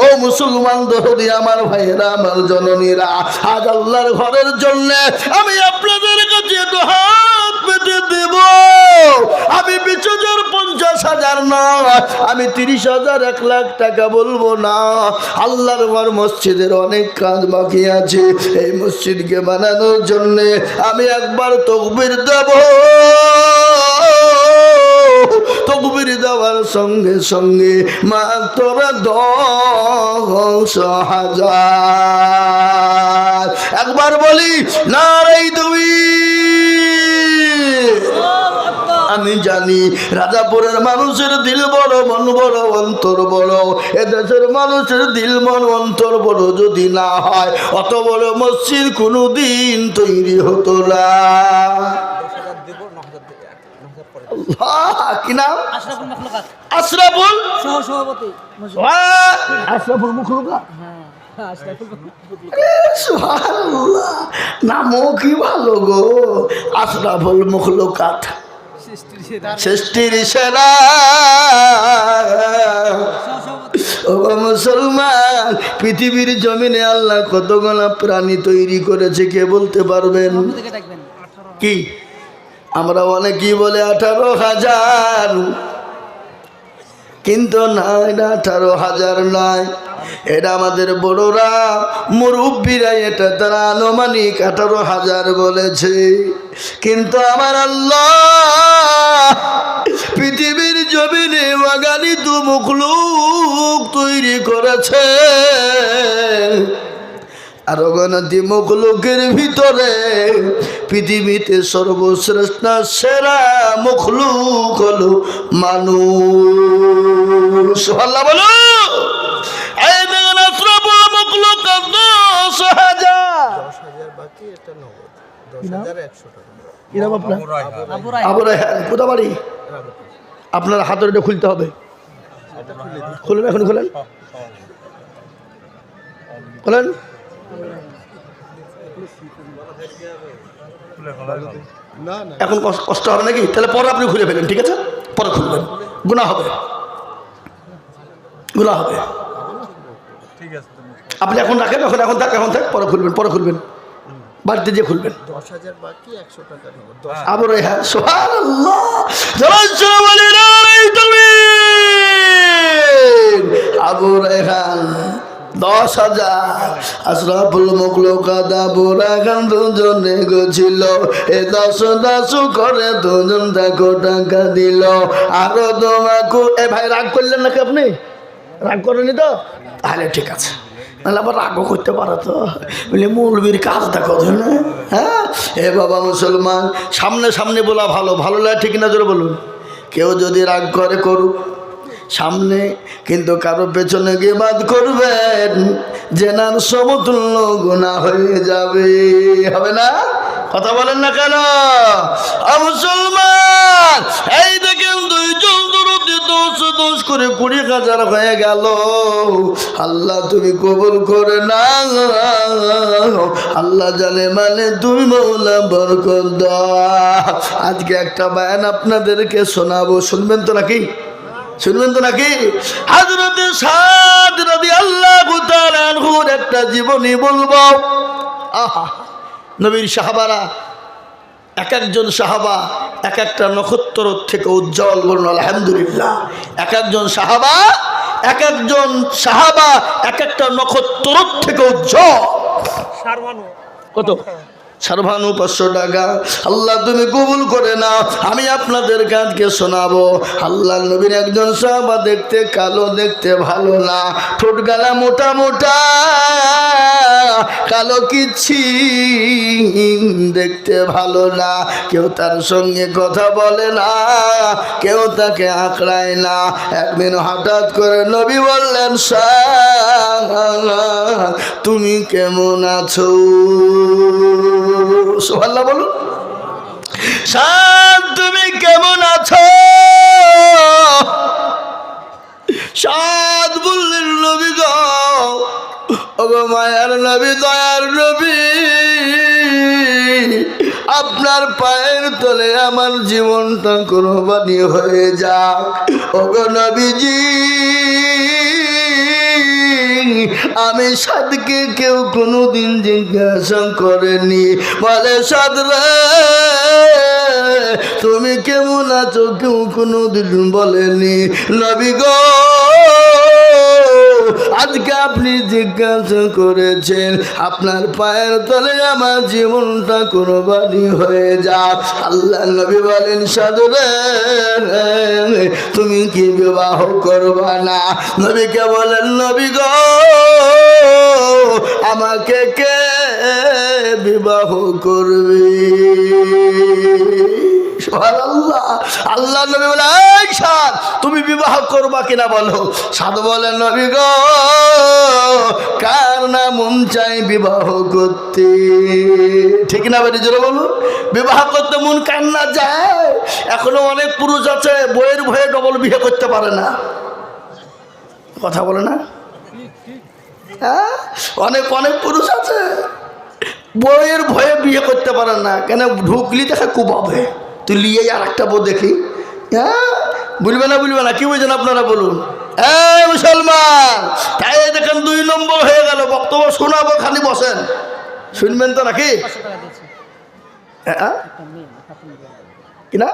ও মুসলমান দহরি আমার ভাইয়েরা, আমার জননীরা, আজ আল্লাহর ঘরের জন্য আমি আপনাদের কাছে একটু হাত পেতে দেব। আমি 20,000 50,000 নয়, আমি 30,000 1 লাখ টাকা বলবো না। আল্লাহর ঘর মসজিদের অনেক কাজ বাকি আছে। এই মসজিদকে বানানোর জন্য আমি একবার তাকবীর দেব। তাকবীর দেওয়ার সঙ্গে সঙ্গে মাত্র 10,000। একবার বলি নারে তাকবীর। আমি জানি রাজাপুরের মানুষের দিল বড়, মন বড়, অন্তর বড়। এদেশের মানুষের দিল, মন, অন্তর বড় যদি না হয়, অত বড় মসজিদ কোনোদিন তৈরি হতো না। কি নাম? আশরাফুল সভাপতি, আশরাফুল মুখলুকা। নামও কি ভালো গো, আশরাফুল মুখলুকাত, সৃষ্টির সেরা। ও মুসলমান, পৃথিবীর জমিনে আল্লাহ কতগুলো প্রাণী তৈরি করেছে কে বলতে পারবেন? কি আমরা অনেকেই বলে 18,000, কিন্তু না, এটা 18,000 নয়। এটা আমাদের বড়রা, মুরব্বীরা, এটা তারা আনুমানিক 18,000 বলেছে। কিন্তু আমার আল্লাহ পৃথিবীর জমিনে অগণিত মখলুক তৈরি করেছে। আর অগণিত মখলুকের ভিতরে পৃথিবীতে সর্বশ্রেষ্ঠ সেরা মখলুক হলো মানুষ। আল্লাহ বলো, এই দেখেন আশরাফুল মখলুক 10,000 বাকি, এটা নগদ 10,100 টাকা। আবু রায়হান কোথাবাড়ি? আপনার হাতের এটা খুলতে হবে। খুলেন, এখন খুলেন, খুলেন। এখন কষ্ট হবে নাকি? তাহলে পরে আপনি খুলে ফেলেন, ঠিক আছে? পরে খুলবেন, গুনাহ হবে, গুনাহ হবে। আপনি এখন রাখেন, এখন থাক, পরে খুলবেন, পরে খুলবেন, বাড়িতে যে খুলবেন। 10,000 বাকি, 100 টাকা নগদ। আবু রায়হান, সুবহানাল্লাহ, আবু রায়হান 10,000। আশরাফুল মুখলুকাত আবু রায়হান দুজনে গছিল, এ 10 করে দুজন দেখো টাকা দিল। আরো তোমাকে এ ভাই রাগ করলেন নাকি? আপনি রাগ করেনি তো? তাহলে ঠিক আছে, নাহলে আবার রাগও করতে পারো তো, বলে মৌলবীর কাজ দেখো না। হ্যাঁ, এ বাবা মুসলমান, সামনে সামনে বলা ভালো, ভালো লাগে ঠিক না? জোরে বলুন। কেউ যদি রাগ করে করুক সামনে, কিন্তু কারো পেছনে গিয়ে বাদ করবেন, জেনার সমতুল্য গুনাহ হয়ে যাবে। হবে না? কথা বলেন না কেন? মুসলমান, এই দেখেন 2 জন দরুদ 10 করে 20,000 হয়ে গেল। আল্লাহ তুমি কবুল করে না, আল্লাহ জানে মানে তুমি মৌলা বরকত দাও। আজকে একটা বয়ান আপনাদেরকে শোনাবো, শুনবেন তো নাকি? শুনবেন তো নাকি? হযরত সাদ রাদিয়াল্লাহু তাআলা আনহুর একটা জীবনী বলবো। আহা, নবীর সাহাবারা, এক একজন সাহাবা এক একটা নক্ষত্র থেকে উজ্জ্বল। বলুন আলহামদুলিল্লাহ। এক একজন সাহাবা এক একটা নক্ষত্র থেকে উজ্জ্বল। কত? 500 টাকা। আল্লাহ তুমি কবুল করে নাও। আমি আপনাদের কাজকে শোনাবো। আল্লাহ নবীর একজন সাহাবা দেখতে কালো, দেখতে ভালো না, ঠোঁট গালা মোটা মোটা, কালো কিচ্ছি, দেখতে ভালো না। কেউ তার সঙ্গে কথা বলে না, কেউ তাকে আঁকড়ায় না। একদিন হঠাৎ করে নবী বললেন, সাদ তুমি কেমন আছো? সুবহানাল্লাহ বলুন। সাদ তুমি কেমন আছো? সাদ ওগো মায়ার নবী দয়ার নবী আপনার পায়ের তলে আমার জীবনটা কুরবানি হয়ে যাক ওগো নবীজি আমি সাদকে কেউ কোনোদিন জিজ্ঞাসা করেনি বলে সাদ রে তুমি কেমন আছো কেউ কোনোদিন বলেনি নবী গো আজকে আপনি জিজ্ঞাসা করেছেন আপনার পায়ের তলে আমার জীবনটা কুরবানি হয়ে যাক আল্লাহ নবী বলেন সাধু রে তুমি কি বিবাহ করবা না নবীকে বলেন নবী গো আমাকে কে বিবাহ করবে সুবহানাল্লাহ আল্লাহ নবী বলে এই সাদ তুমি বিবাহ করবা কিনা বলো সাধু বলেন নবী গো কার না মন চাই বিবাহ করতে ঠিক না বেটি জোরে বলো বিবাহ করতে মন কার না যায় এখনো অনেক পুরুষ আছে বইয়ের ভয়ে ডবল বিয়ে করতে পারে না কথা বলে না হ্যাঁ অনেক অনেক পুরুষ আছে বইয়ের ভয়ে বিয়ে করতে পারে না কেন ঢুকলি দেখা খুব হবে তুই লিয়ে আর একটা বউ দেখি হ্যাঁ বলবে না কি বুঝছেন আপনারা বলুন এই মুসলমান তাই দেখেন 2 নম্বর হয়ে গেল বক্তব্য শোনাবো খালি বসেন শুনবেন তো নাকি কিনা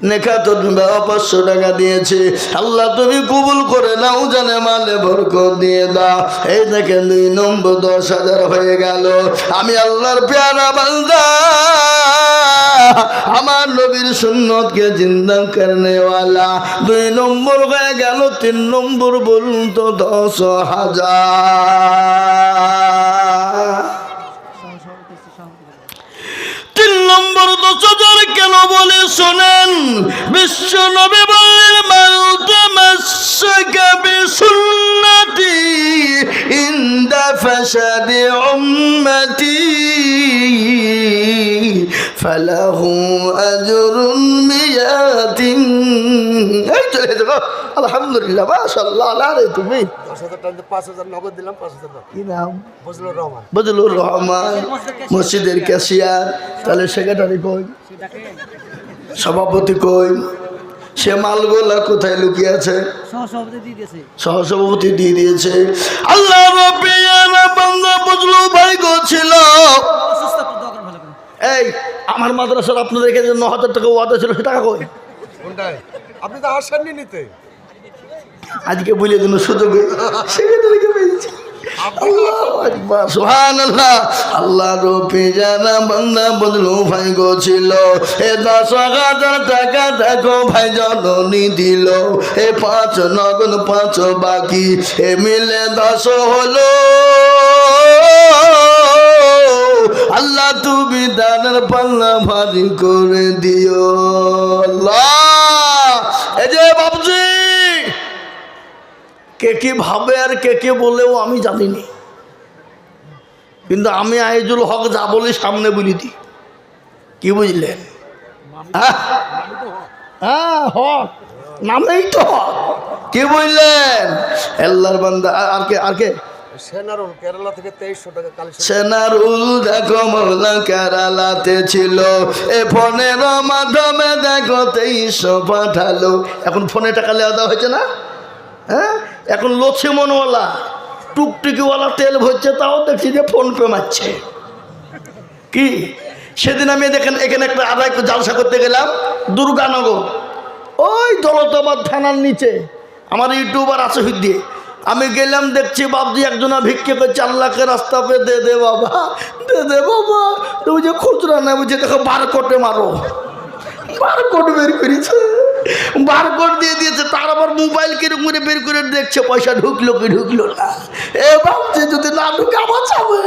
নেখাতুন 500 টাকা দিয়েছে আল্লাহ তুমি কবুল করে নাও জানে মালে বরকত দিয়ে দাও এই দেখেন 2 নম্বর 10,000 হয়ে গেল আমি আল্লাহর প্যারা বান্দা আমার নবীর সুন্নতকে জিন্দা করনে वाला 2 নম্বর হয়ে গেল 3 নম্বর বলুন তো 10,000 3 নম্বর 10,000 কেন বলে শোনেন বিশ্ব নবী বললেন মান তামাসসাকা বিসুন্নতি ইনদা ফাসাদি উম্মতি ফালাহু আজরুন মিয়াতিন এই চলে দেখো আলহামদুলিল্লাহ মাশাআল্লাহ আরে তুমি 10,000 টাকা 5,000 নগদ দিলাম 5,000 কি নাম বজলুর রহমান মসজিদের ক্যাশিয়ার তাহলে সেক্রেটারি কই সভাপতি কই সে মালগোলা কোথায় লুকিয়ে আছে সহসভাপতি দিয়ে দিয়েছে আল্লাহ রাব্বিয়ার বান্দা বজলু ভাই গো ছিল এই আমার মাদ্রাসার আপনাদের এখানে 9,000 টাকা ওয়াদা ছিল সে টাকা কই কোনটায় আপনি তো আসেননি নিতে আজকে বলে দিন সুযোগ সেক্রেটারিকে পেয়েছি আল্লাহু আকবার সুবহানাল্লাহ আল্লাহ রূপে জানা বান্দা বদলু ভাই গো ছিল এ 10,000 টাকা দেখো ভাই জননী দিল এ 5 নগদ 5 বাকি এ মিলে 10 হলো আল্লাহ তুমি দানের পাল্লা ভারী করে দিও আল্লাহ এই যে বাবুজি কে কি ভাবে আর কে কে বলেও আমি জানিনি কিন্তু আমি আইজুল হক যা বলি সামনে বলি দিই কি বুঝলেন হ্যাঁ হক নামেই তো হক কি বুঝলেন আল্লাহর বান্দা আর কে সেনারুল কেরালা থেকে 2300 টাকা কালেকশন সেনারুল দেখো মোলা কেরালাতে ছিল এ ফোনের মাধ্যমে দেখো 2300 পাঠালো এখন ফোনে টাকা লেওয়া দেওয়া হয়েছে না হ্যাঁ এখন লোছে মনওয়ালা টুকটুকিওয়ালা তেল ভরছে তাও দেখছি যে ফোন পে মারছে কি সেদিন আমি দেখেন এখানে একটা আদায় জালসা করতে গেলাম দুর্গানগর ওই দৌলতাবাদ থানার নিচে আমার ইউটিউবার আছে দিয়ে আমি গেলাম দেখছি বাবজি একজনা ভিক্ষে করছে আল্লাহকে রাস্তা পে দে বাবা দে বাবা তুমি যে খুচরা না বুঝে দেখো বারকোটে মারো বারকোট বের করেছে বারকোট দিয়ে দিয়েছে তার আবার মোবাইল কিরকম করে বের করে দেখছে পয়সা ঢুকলো কি ঢুকলো না এ ভাবছে যদি না ঢুকে আবার যাবে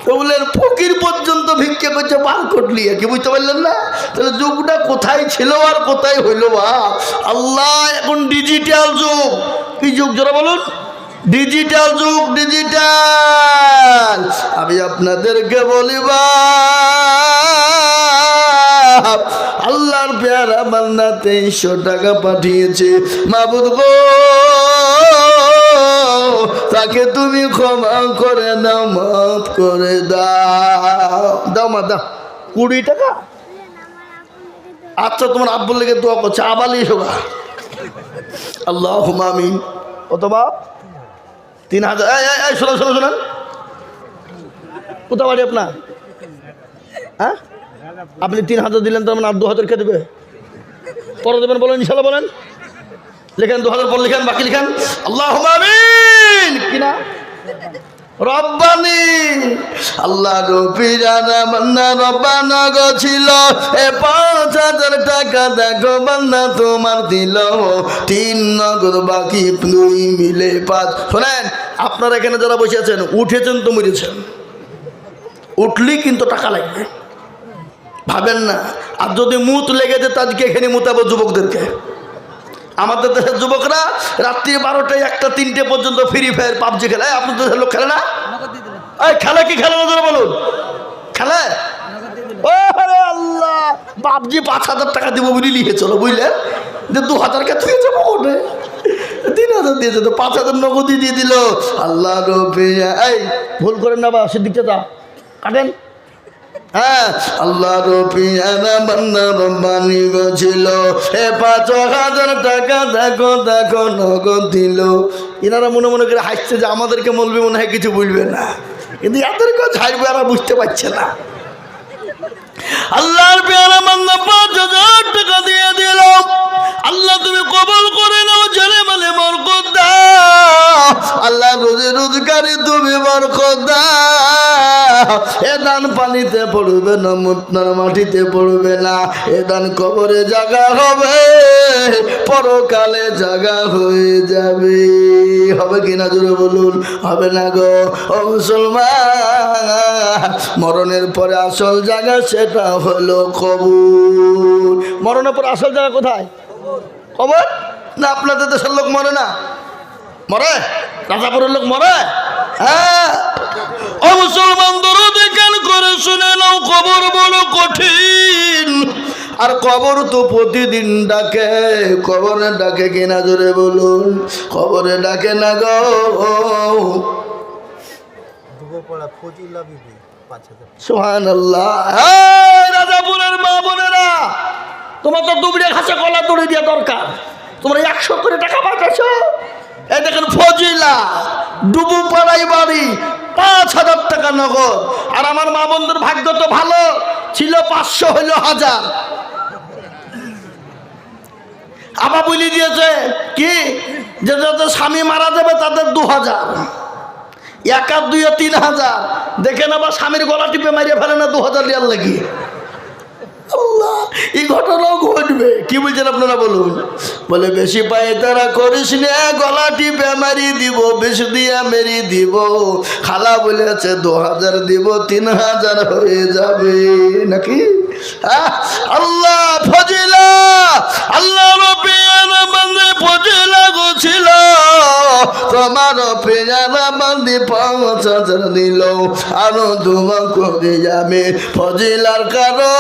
তো বললেন ফকির পর্যন্ত ভিক্ষে করছে বারকোট নিয়ে কি বুঝতে পারলেন না তাহলে যুগটা কোথায় ছিল আর কোথায় হইলো বা আল্লাহ এখন ডিজিটাল যুগ কি যুগ যারা বলুন ডিজিটাল যুগ ডিজিটাল আমি আপনাদেরকে বলিবা আল্লাহর প্যারা বান্দা 2300 টাকা পাঠিয়েছে মাবুদ গো তাকে তুমি ক্ষমা করে দাও, মাফ করে দাও। দাও মা দাও। 20 টাকা? আচ্ছা, তোমার আব্বুর লেগে দোয়া করছে, আবালি হোগা। আল্লাহুম্মা আমিন। কত বাপ? 3000। এই শোনো শোনো শোনেন, কোথা বাড়ি আপনার? হ্যাঁ, আপনি 3000 দিলেন, তার মানে আর 2000 কে দেবে? পরে দেবেন বলেন, ইনশাল্লাহ বলেন। লিখেন 2000 পর লিখেন, বাকি লিখেন আল্লাহুম্মা আমিন। কিনা রব্বানি আল্লাহ রবিরানা বান্দা রব্বানা গো ছিল এ 5000 টাকা দেখো বান্দা তোমার দিল 3 নগদ বাকি 2 মিলে 5। শোনেন, আপনারা এখানে যারা বসে আছেন, উঠেছেন তো মরেছেন, উঠলি কিন্তু টাকা লাগবে, ভাবেন না। আর যদি মুত লেগে যেত আজকে এখানে মুতাবো যুবকদেরকে। আমাদের দেশের যুবকরা রাত্রি 12টায় 1টা 3টে পর্যন্ত ফ্রি ফায়ার পাবজি খেলে। আপনাদের দেশের লোক খেলে না? এই খেলে কি খেলে না যারা বলুন, খেলে? ও আল্লাহ, পাবজি 5000 টাকা দিব বলে নিয়ে চলো, বুঝলেন? যে 2000 কে তুই যাবো কোটে, 3000 দিয়েছে তো 5000 নগদই দিয়ে দিল। আল্লাহ রবিয়া, এই ভুল করেন না বা সিদ্দিক চাচা, কাটেন। হ্যাঁ, আল্লাহ রবিয়ানা বান্দা রব্বানি গছিল এ 5000 টাকা দেখো দেখো নগদ দিল। এনারা মনে মনে করে হাসছে যে আমাদেরকে বলবে, মনে হয় কিছু বুঝবে না, কিন্তু এদেরকেও ছাড়বে, এরা বুঝতে পারছে না। আল্লাহর পেয়ারা বান্দা 5000 টাকা দিয়ে দিল। আল্লাহ তুমি কবুল করে নাও, জেনে বলে বরকত দাও। আল্লাহ রোজে রোজগারে তুমি বরকত দাও। এ দান পানিতে পড়বে না, মুতনার মাটিতে পড়বে না, এ দান কবরে জায়গা হবে, পরকালে জায়গা হয়ে যাবে। হবে কিনা জোরে বলুন, হবে না গো ও মুসলমান। মরণের পরে আসল জায়গা সেটা হলো কবর। মরণের পরে আসল জায়গা কোথায়? কবর। না আপনাদের দেশের লোক মরে না? মরে? রাজাপুরের লোক মরে? হ্যাঁ। ও মুসলমান, দরদ জ্ঞান করে শুনে নাও, কবর বড় কঠিন। আর কবর তো প্রতিদিন ডাকে। কবরে ডাকে কিনা জোরে বলুন, কবরে ডাকে না গো। সুবহানাল্লাহ। রাজাপুরের মা বোনেরা, তোমার তো দুবড়ে ঘাসে কলা দড়ি দেওয়া দরকার। তোমরা 100 করে টাকা পাঠাচ্ছ। এই দেখেন ফজিলা, ডুবু পাড়াই বাড়ি, 5000 টাকা নগদ। আর আমার মা বন্ধুর ভাগ্য তো ভালো ছিল, 500 হইল 1000। আবার বলি দিয়েছে কি, যে যাদের স্বামী মারা যাবে তাদের 2000, 1 আর 2 3000। দেখেন আবার স্বামীর গলা টিপে মারিয়ে ফেলে না 2000 রিয়াল লাগি। আল্লাহ, এই ঘটনাও ঘটবে। কি বলছেন আপনারা বলুন? বলে বেশি পায়ে তারা করিস না, গলা টিপে মারি দিব, বেশি দিয়া মেরি দিব। খালা বলেছে 2000 দিব, 3000 হয়ে যাবে নাকি? আল্লাহ ফজিলা, আল্লাহ রবিয়ানা বান্দে ফজিলা গোছিল, তোমার পেয়ারা বান্দি 5000 দিল। আরো দোয়া করে যাবে ফজিলার কারণ।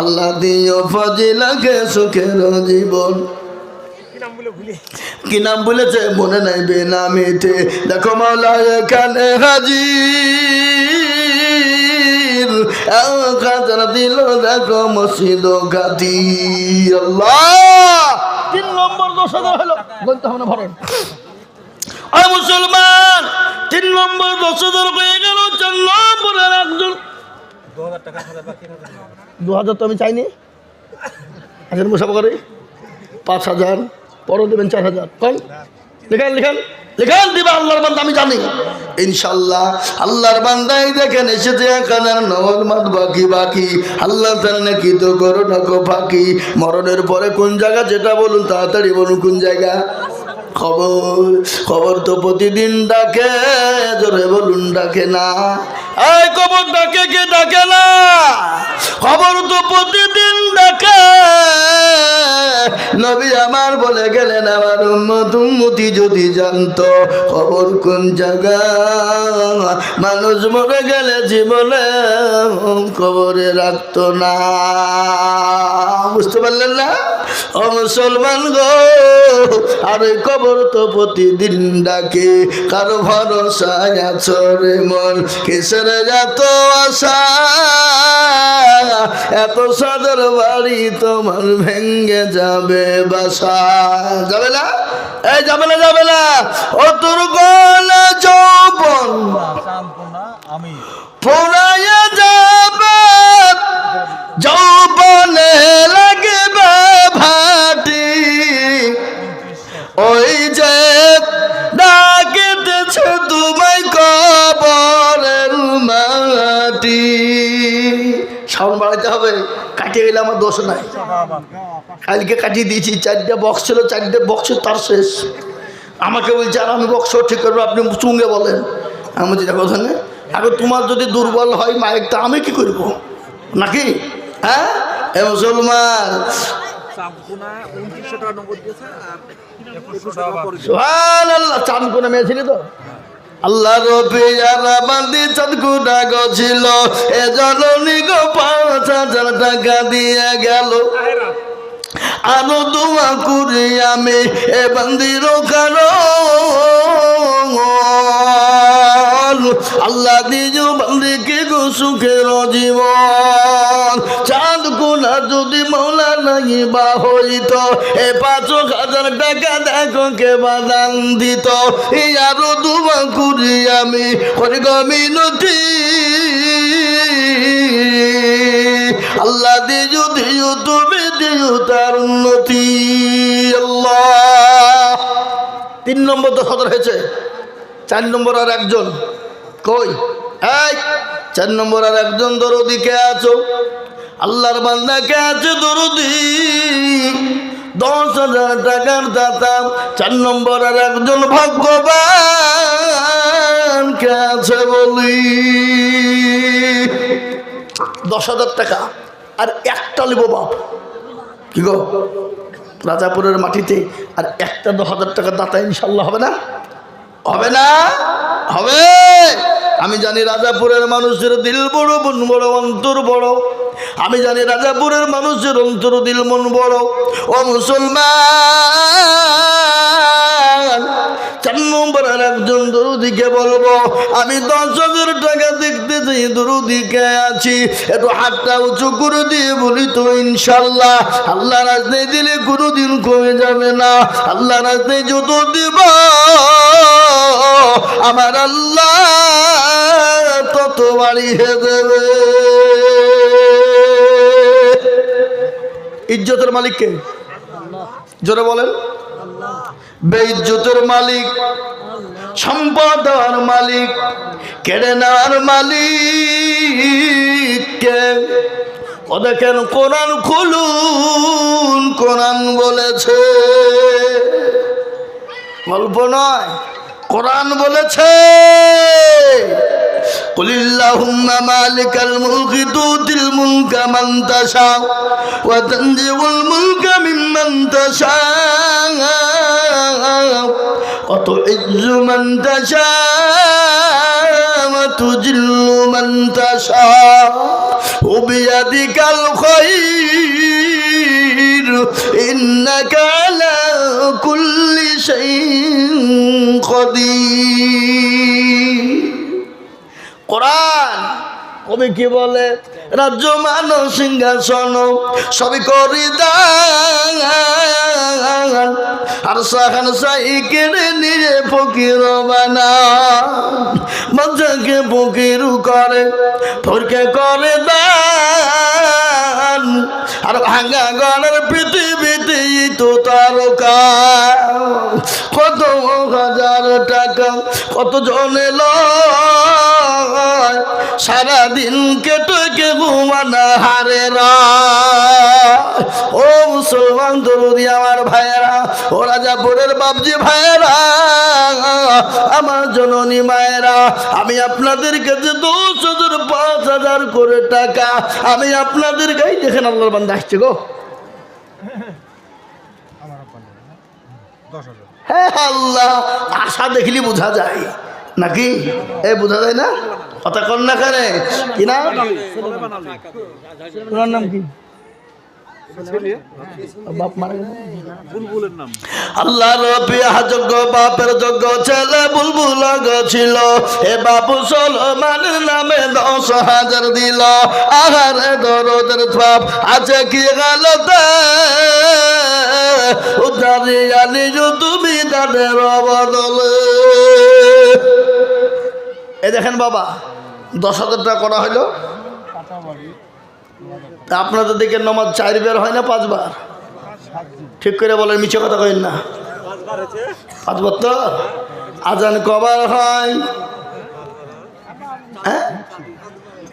আল্লাহ দিও ফজিলাকে সুখের জীবন। কি নাম বলেছে মনে নাই, বেনামিতে। দেখো মাওলা এখানে হাজির, দিল দেখো মসজিদ গাতি। আল্লাহ 3 নম্বর 10,000 হলো, বলতে হবে না ভরণ। আর মুসলমান 3 নম্বর 10,000 হয়ে গেল। 4 নম্বরের একজন 2000 তো আমি চাইনি। আচ্ছা মুসাফা করে 5000 পরও দেবেন 4000। কই লিখেন লিখেন লিখেন, দিবা আল্লাহর বান্দা, আমি জানি ইনশাল্লাহ। আল্লাহর বান্দাই দেখেন এসেছে 1000 নগদ মাত বাকি বাকি। আল্লাহ তার নাকি তো করো না গো ফাঁকি। মরণের পরে কোন জায়গা যেটা বলুন, তাড়াতাড়ি বলুন কোন জায়গা? খবর। খবর তো প্রতিদিন ডাকে, জোরে বলুন ডাকে না? এই কবর ডাকে কে ডাকে না? খবর তো প্রতিদিন ডাকে, নবী আমার বলে গেলেন আমার উম্মতি যদি জানতো খবর কোন জায়গা, মানুষ মরে গেলে জীবনে কবরে রাখতো না। বুঝতে পারলেন না? ও মুসলমান গো, আর ওই কবর তো প্রতিদিন ডাকে, কারো ভরসায় আছো রে মন, কিসের এত আশা, এত সাদের বাড়ি তোমার ভেঙ্গে যাবে বাসা। যাবে না? এই যাবে না, যাবে না। ও তোর গলা যৌবন পোড়াইয়া যাবে, যৌবনে লাগবে ভাটি, ওই যে ডাকিতেছে তোমায় কবরের মাটি। সাউন্ড বাড়াইতে হবে, কাটিয়ে গেলে আমার দোষ নাই। কালকে কাটিয়ে দিয়েছি, 4টে বক্স ছিল, 4টে বক্সের তার শেষ। আমাকে বলছে আর আমি বক্স ঠিক করবো, আপনি চুঙ্গে বলেন। আমি যেটা কথা নেই, আগে তোমার যদি দুর্বল হয় মাইকটা আমি কি করব নাকি? হ্যাঁ এ মুসলমান, সুবহানাল্লাহ। চাঁদকুনা মেয়ে ছিল তো, আল্লাহ রবি বান্দি চাঁদকুনা গছিল, এ জননী গো 5,000 টাকা দিয়ে গেল। আরো দোয়া করি আমি এ বান্দির কারণ, আল্লাহ দিও বান্দিকে গো সুখের জীবন। চাঁদকুনা যদি মৌলা নাই বা হইত, এ 5,000 টাকা দেখো কে বাদান দিত। এই আরো দোয়া করি আমি করি গো মিনতি, আল্লাহ দিও দিও তুমি দিও তার উন্নতি। আল্লাহ 3 নম্বর 10,000 হয়েছে। 4 নম্বর আর একজন কই? এই 4 নম্বর আর একজন দরদি কে আছো? আল্লাহর বান্দা কে আছে দরদি? 10,000 টাকার দাতা। 4 নম্বর আর একজন ভাগ্যবান কে আছে বলি? 10,000 টাকা আর একটা লিব বাপ। কি গো রাজাপুরের মাটিতে আর একটা 10,000 টাকা দাতা ইনশাল্লাহ হবে না? হবে না? হবে। আমি জানি রাজাপুরের মানুষের দিল বড়, মন বড়, অন্তর বড়। আমি জানি রাজাপুরের মানুষের অন্তর, দিল, মন বড়। ও মুসলমান, 4 নম্বর আর একজন দরদিকে বলবো, আমি 10,000 টাকা দেখতে চাই, দরদিকে আছি, একটু হাতটা উঁচু করে দিয়ে বলি তো ইনশাল্লাহ। আল্লাহ রাস্তায় দিলে কোনোদিন কমে যাবে না। আল্লাহ রাস্তায় যত দিব আমার আল্লাহ তত বাড়িয়ে দেবে। ইজ্জতের মালিক কে? জোরে বলেন। বেইজ্জতের মালিক, সম্পদ দেওয়ার মালিক, কেড়ে নেওয়ার মালিক কে? ও দেখেন কোরআন খুলুন, কোরআন বলেছে, গল্প নয়, কোরআন বলেছে কুলিল্লাহুম্মা মালিকাল মুলকি তুতিল মুলকা মান তাশা ওয়া তানজিউল মুলকা মিম্মান তাশা ওয়া তুইজ্জু মান তাশা ওয়া তুজিল্লু মান তাশা ওয়া বিয়াদিকাল খায়র ইন্নাকা আলা কুল্লি শাইইন কাদির। কোরআন কবি কি বলে? রাজ্য মানো সিংহাসন সবই করি দান, আর সাহান সাই কেড়ে নিয়ে ফকির বানা। মজাকে ফকির করে, ফরকে করে দান, আর ভাঙা গড়ের পৃথিবীতে তো তারকা। কত হাজার টাকা কত জনে লয়, সারাদিন কেটে কে ঘুমানা হারে রা। ও মুসলমান দরদি আমার ভাইয়েরা, ও রাজাপুরের বাপজি ভাইয়েরা, আমার জননী মায়েরা, আমি আপনাদের কাছে 10,000 5,000 করে টাকা আমি আপনাদের গাই দেখেন। আল্লাহর বান্দা আসছে গো, হ্যাঁ আল্লাহ, আশা দেখলি বোঝা যায় নাকি? বোঝা যায় না? কথা কর না কারে কি না? তোমার নাম কি? আল্লাহ যোগ্য বাপের যোগ্য ছেলে বুলবুল ছিল, এ বাবু সলমানের নামে 10,000 দিল। আহারে দরদের বাপ আছে কি গালতে, উদ্ধারি আনি তুমি তাদের বদলে। দেখেন বাবা, 10,000 টাকা করা হলো। আপনাদের দিকে নামাজ 4 বার হয় না 5 বার? ঠিক করে বলেন, মিছে কথা কইন না। 5 বার তো? আজান কবার হয়?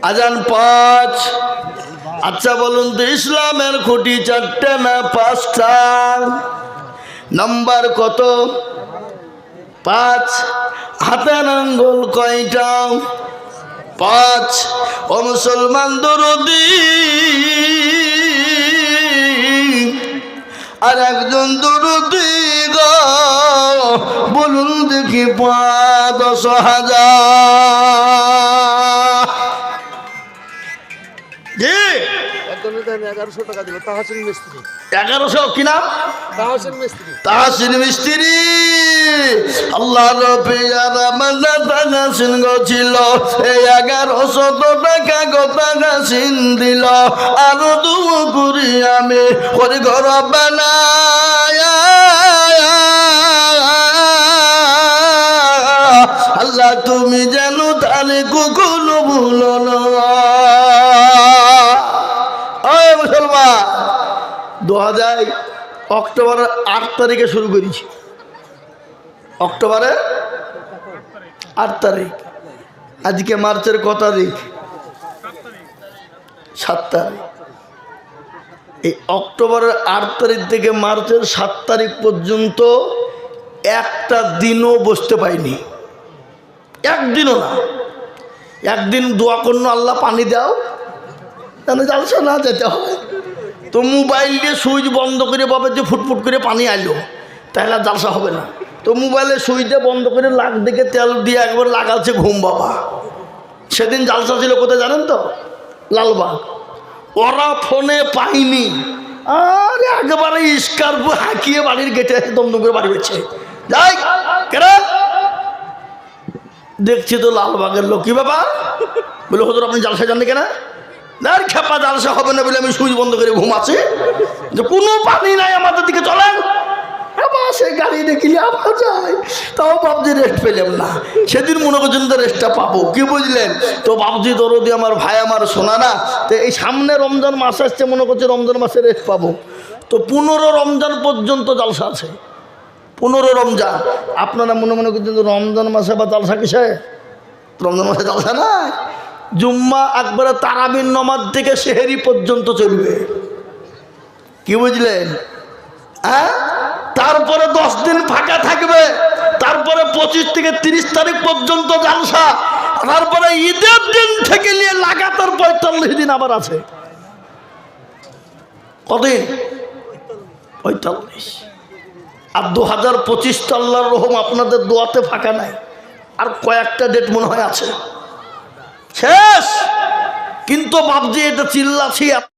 আজান 5। আচ্ছা বলুন তো, ইসলামের খুঁটি 4টে না 5টা? নাম্বার কত? 5। হাতের আঙ্গুল কয়টা? 5। ও মুসলমান দরদি, আর একজন দরদি গো, বলুন দেখি 10,000। জি 1100 টাকা দিল তাহসিন মিস্ত্রি। 1100 কি নাম? তাহসিন মিস্ত্রি। তাহসিন মিস্ত্রি। আল্লাহ রবিয়ার মানা তাহসিন গো ছিল, এই 1100 টাকা গো তাহসিন দিল। আর দুয়া করি আমি ওর ঘর বানায়, আল্লাহ তুমি যেন তারে কখনো ভুলো না। মুসলমান 2000 অক্টোবরের 8 তারিখে শুরু করেছি। অক্টোবরের 8 তারিখ। আজকে মার্চের কত তারিখ? 7 তারিখ। এই অক্টোবরের 8 তারিখ থেকে মার্চের 7 তারিখ পর্যন্ত একটা দিনও বসতে পাইনি, একদিনও না। একদিন দোয়া করুন, আল্লাহ পানি দাও, তাহলে জালসা না যেতে হয়। তো মোবাইল দিয়ে সুইচ বন্ধ করে বাবা যে ফুটফুট করে পানি আইলো, তাহলে আর জালসা হবে না। তো মোবাইলের সুইচটা বন্ধ করে লাগ দিকে তেল দিয়ে একবার লাগাচ্ছে ঘুম বাবা। সেদিন জালসা ছিল কোথায় জানেন তো? লালবাগ। ওরা ফোনে পাইনি, আর একেবারে স্কার্পো হাঁকিয়ে বাড়ির গেটে দমদম করে বাড়ি বেছে যাই কেরা দেখছি তো লালবাগের লোক। কি বাবা? বলে হুজুর আপনি জালসা জাননি কেনা? না খেপা, জালসা হবে না বলে আমি সুইচ বন্ধ করে ঘুমাচ্ছি, যে কোনো পানি নাই আমাদের দিকে, চলেন। সে গাড়ি দেখিলে আবার যায়, তাও বাবজি রেস্ট পেলাম না। সেদিন মনে করছেন তো রেস্টটা পাবো, কি বুঝলেন? তো বাবজি দরদি আমার ভাই, আমার শোনা না। তো এই সামনে রমজান মাস আসছে, মনে করছে রমজান মাসে রেস্ট পাবো। তো 15 রমজান পর্যন্ত জালসা আছে। 15 রমজান। আপনারা মনে মনে করছেন রমজান মাসে বা জালসা কিসে? রমজান মাসে জালসা নাই। জুম্মা একবারে তারাবির নামাজ থেকে সেহেরি পর্যন্ত চলবে, কি বুঝলেন? তারপরে 10 দিন ফাঁকা থাকবে, তারপরে 25 থেকে 30 তারিখ পর্যন্ত জালসা, তারপরে ঈদের দিন থেকে নিয়ে লাগাতার 45 দিন আবার আছে। কদিন? 45। আর 2025 তো আল্লাহর রহম আপনাদের দোয়াতে ফাঁকা নাই, আর কয়েকটা ডেট মনে হয় আছে, শেষ। কিন্তু বাবজি এটা চিল্লাছি।